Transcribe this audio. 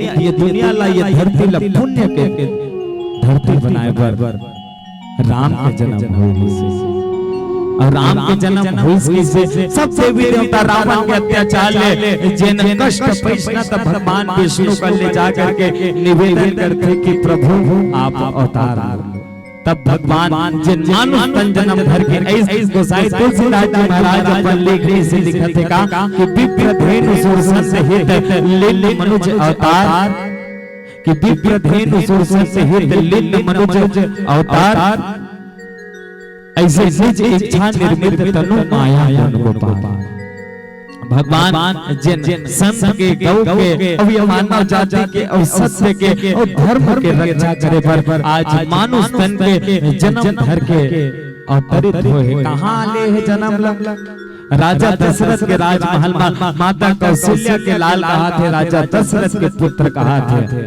दुनिया ला ये धरती ला पुण्य के धरती बनाए बर राम के जन्म हुई से और राम के जन्म हुई से सब देवी देवता रावण के अत्याचार ले जिन कष्ट पैसना तब भगवान विष्णु का ले जा करके निवेदन करते कि प्रभु आप अवतार तब भगवान जिन मानुष तन जन्म धर के ऐसे गोसाई तुलसीदास जी महाराज अपन लेखनी से लिखते का कि विप्र धेनु सुरसन से हित लील मनुज अवतार कि विप्र धेनु सुरसन से हित लील मनुज अवतार ऐसे निज इच्छा निर्मित तनु माया गोपाल भगवान जिन संत के गौ के और मानव जाति के और सत्य के और धर्म के रक्षा करे पर आज मानुष तन के जन्म धर के अवतरित हुए कहाँ ले है जन्म राजा दशरथ के राजमहल में माता कौशल्या के लाल कहा थे राजा दशरथ के पुत्र कहा थे